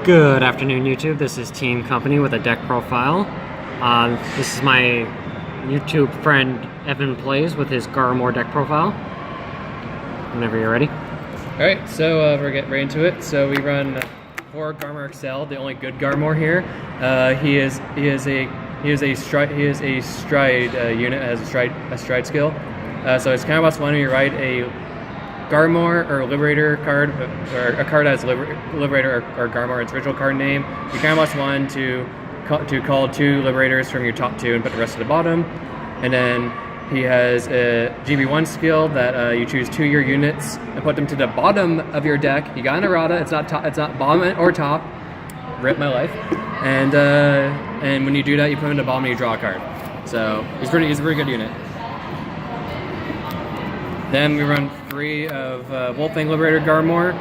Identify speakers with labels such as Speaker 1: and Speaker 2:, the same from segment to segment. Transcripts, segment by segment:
Speaker 1: Good afternoon, YouTube. This is Team Company with a deck profile. This is my YouTube friend Evan Plays with his Garmore deck profile. Whenever you're ready.
Speaker 2: Alright, so we're getting right into it. So we run 4 Garmore XL, the only good Garmore here. He is a stride unit, has a stride skill. So it's kind of what's when you write a Garmore or Liberator card, or a card that has Liberator or Garmore, its original card name. You kind of must one to call 2 Liberators from your top 2 and put the rest at the bottom. And then he has a GB1 skill that you choose 2 of your units and put them to the bottom of your deck. You got an errata. It's not bottom or top. Rip my life. And when you do that, you put them to the bottom and you draw a card. So he's a pretty good unit. Then we run 3 of Wolfang Liberator Garmore.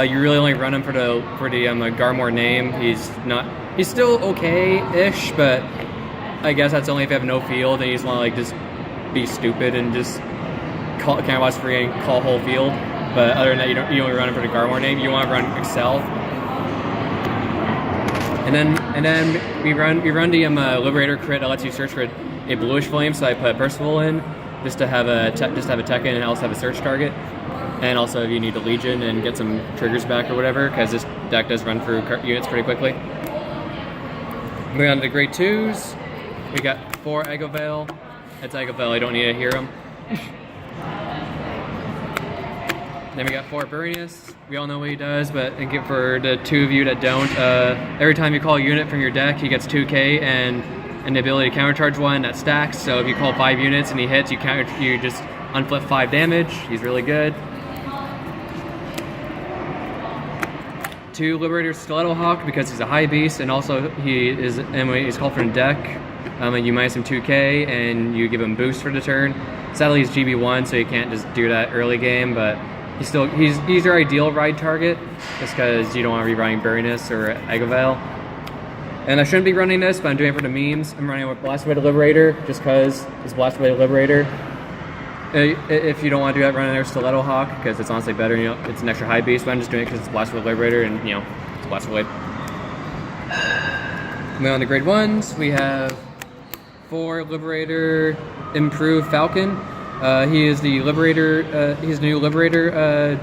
Speaker 2: You really only run him for the Garmore name. He's still okay-ish, but I guess that's only if you have no field and you just want to like just be stupid and just call counterboss free and call whole field. But other than that, you only run him for the Garmore name. You want to run Excel. And then we run the Liberator crit that lets you search for a bluish flame. So I put Percival in. Just to have a tech in and also have a search target, and also if you need a Legion and get some triggers back or whatever, because this deck does run through units pretty quickly. Moving on to the grade 2s, we got 4 Agavale. That's Agavale, I don't need to hear him. Then we got 4 Burnius. We all know what he does, but for the 2 of you that don't, every time you call a unit from your deck, he gets 2k and the ability to countercharge 1 that stacks. So if you call 5 units and he hits, you just unflip 5 damage. He's really good. 2 Liberator Stiletto Hawk because he's a high beast, and also when he's called from the deck, you minus him 2k and you give him boost for the turn. Sadly he's GB1, so you can't just do that early game, but he's your ideal ride target just because you don't want to be running Burnius or Agavale. And I shouldn't be running this, but I'm doing it for the memes. I'm running with Blast Away the Liberator, just because it's Blast Away the Liberator. If you don't want to do that, run another Stiletto Hawk, because it's honestly better, it's an extra high beast, but I'm just doing it because it's Blast Away the Liberator, and, it's Blast Away. Moving on to grade 1s, we have 4 Liberator Improved Falcon. He is the Liberator, he's the new Liberator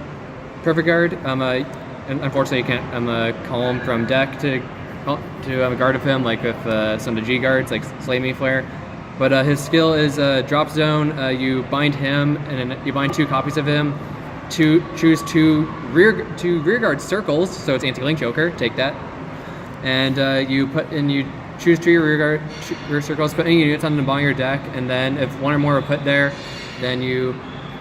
Speaker 2: Perfect Guard. Unfortunately, you can't call him from deck to a guard of him, like with some of the G guards, like Slay Me Flare. But his skill is Drop Zone. You bind him, and then you bind 2 copies of him. Choose 2 rear guard circles, so it's anti-link joker. Take that, and you choose 2 your rear circles. Put any units on the bottom of your deck, and then if 1 or more are put there, then you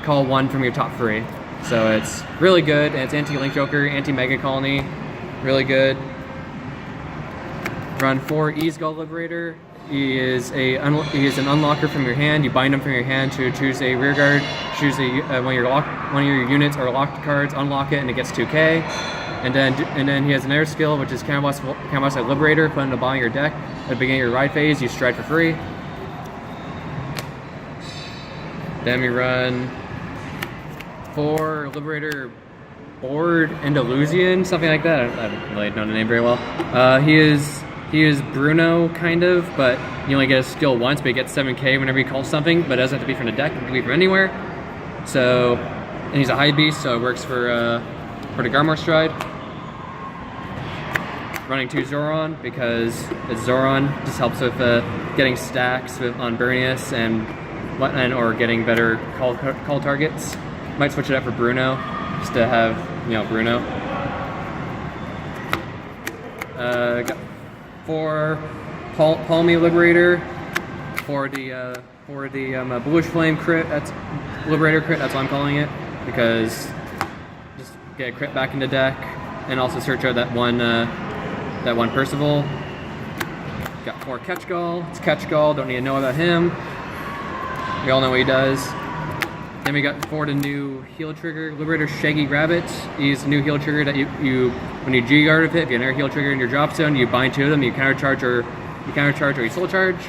Speaker 2: call 1 from your top 3. So it's really good, and it's anti-link joker, anti-mega colony, really good. Run 4 Easgull Liberator. He is an unlocker from your hand. You bind him from your hand to choose a rear guard. Choose one of your units or locked cards. Unlock it, and it gets 2k. And then he has another skill, which is Counterboss Liberator. Put it in the bottom of your deck. At the beginning of your ride phase, you stride for free. Then we run 4 Liberator Board Andalusian, something like that. I don't really know the name very well. He is Bruno, kind of, but you only get a skill once, but he gets 7k whenever you call something, but it doesn't have to be from the deck, it can be from anywhere. So, and he's a high beast, so it works for the Garmore Stride. Running 2 Zoran, because it's Zoran, just helps with getting stacks on Burnius or getting better call targets. Might switch it up for Bruno, just to have, Bruno. Got 4 Palmy Liberator for the Bluish Flame crit. That's Liberator crit. That's what I'm calling it, because just get a crit back in the deck, and also search out that one Percival. Got 4 Ketchgall. It's Ketchgall. Don't need to know about him. We all know what he does. Then we got 4 the new heal trigger, Liberator Shaggy Rabbit. He's a new heal trigger that when you G-guard with it, if you have another heal trigger in your drop zone, you bind 2 of them, you countercharge or you soul charge.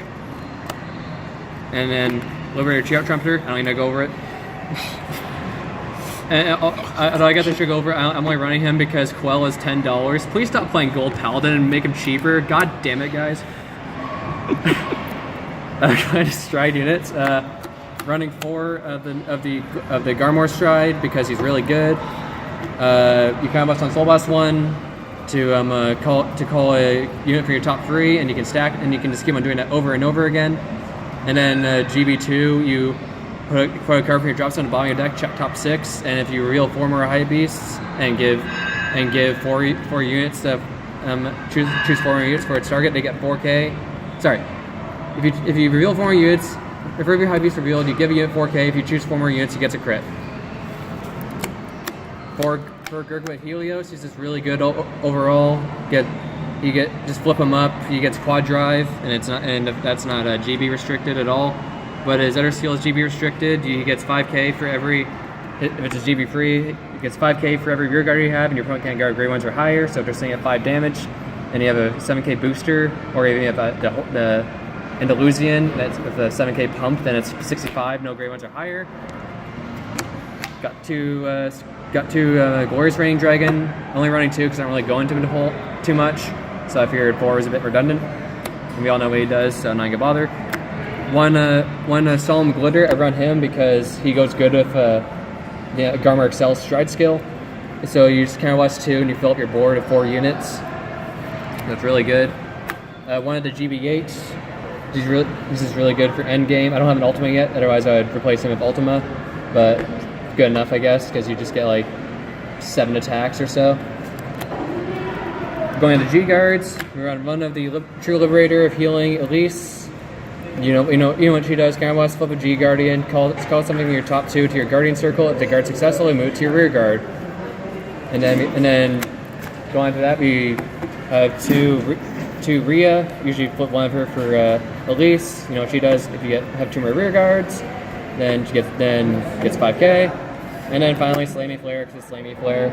Speaker 2: And then Liberator Trumpeter, I don't need to go over it. I guess I should go over. I'm only running him because Quell is $10. Please stop playing Gold Paladin and make him cheaper. God damn it, guys. Kind of stride units. Running 4 of the Garmore stride because he's really good. You kind of bust on Soul Blast 1 to call a unit for your top 3, and you can stack, and you can just keep on doing that over and over again. And then GB2, you put a card from your drop zone at the bottom of your deck, check top 6, and if you reveal 4 more high beasts and give 4 units of choose 4 more units for its target, they get 4K. Sorry, if you reveal 4 more units, if every high beast revealed, you give a unit 4K. If you choose 4 more units, he gets a crit. For Gurgwit Helios, he's just really good overall. Just flip him up. He gets quad drive, and that's not GB restricted at all. But his other skill is GB restricted. He gets 5K for every. If it's just GB free, he gets 5K for every rear guard you have, and your opponent can't guard grade 1s or higher. So if they're staying at 5 damage, and you have a 7K booster, or even you have the Andalusian that's with a 7K pump, then it's 65, no grade 1s or higher. Got two Glorious Reigning Dragon. Only running 2 because I don't really go into him too much. So I figured 4 was a bit redundant. And we all know what he does, so I'm not gonna bother. One Solemn Glitter, I run him because he goes good with the Garmore Excel stride skill. So you just counter blast 2 and you fill up your board of 4 units. That's really good. One of the GB8s. This is really good for endgame. I don't have an Ultima yet, otherwise I would replace him with Ultima. But good enough, I guess, because you just get like 7 attacks or so. Going to the G guards, we run one of the True Liberator of Healing Elise. You know what she does. Counter blast, flip a G Guardian, call something in your top 2 to your Guardian circle. If the guard's successful, move it to your rear guard. And then going after that, we have two Rhea. Usually flip one of her for Elise. You know what she does. If you have 2 more rear guards, then she gets 5K. And then finally Slay Me Flare, because it's Slay Me Flare.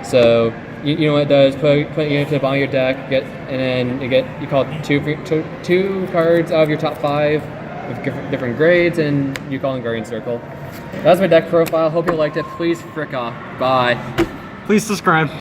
Speaker 2: So you know what it does. Put a unit to the bottom of your deck, and then you call 2 cards out of your top 5 with different grades, and you call them Guardian Circle. That's my deck profile. Hope you liked it. Please frick off. Bye.
Speaker 1: Please subscribe.